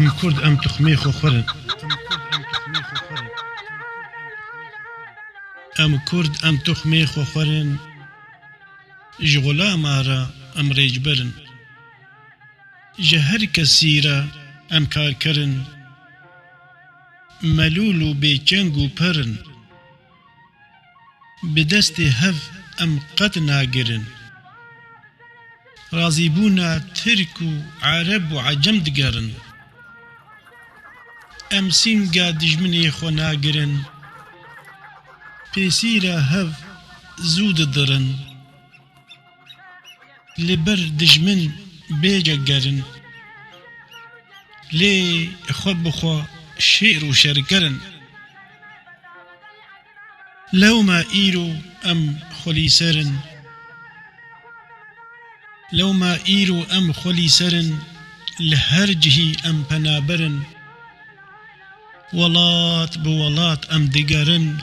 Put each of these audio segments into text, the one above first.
ام کرد ام تخمی خو خورن ام کرد ام تخمی خو خورن جغلا مارا ام ریجبرن جهر کسی را ام کار کرن ملول و بیچنگ و پرن بدست هف ام قد ناگرن رازیبونا ترک و عرب و عجم دگرن ام سینگا دجمنی خو ناگرن پیسی را هف زود درن لبر دجمن بیجا گرن لی خو بخوا شعر و شرکرن لو ما ایرو ام خلی سرن لو ما ایرو ام خلی سرن لهر جهی ام پنابرن ولات بولات ام دگرن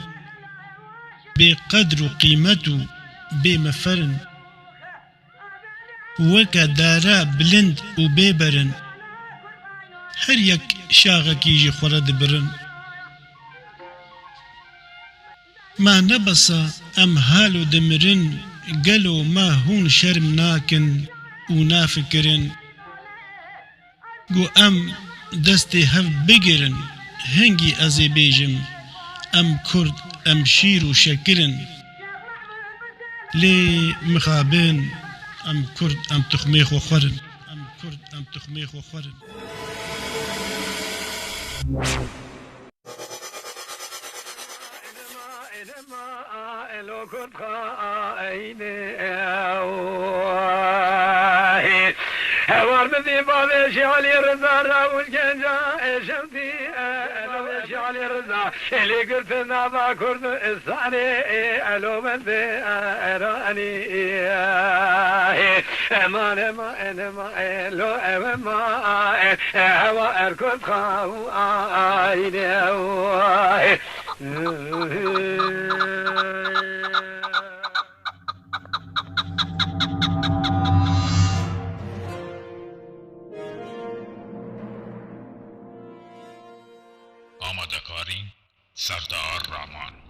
بی قدر و قیمت و بی مفرن وکا دارا بلند و بیبرن هر یک شاغا کیجی خورد برن ما نبسا ام حالو دمرن گلو ما هون شرم ناکن و نافکرن گو ام دست هف بگرن هنگی ازی بیجم ام کرد ام شیر و شکرن لی مخابن ام کرد ام تخمی خو خورن ام کرد ام تخمی خو خورن لو كنت خايني هوار بدي بابي شعلي رضا راول جنجا شمتي لو شعلي رضا اللي قلت نابا كرد الثاني الو بنتي راني امان ما لو ما هوا اركض خايني آماده‌کاری سردار رحمان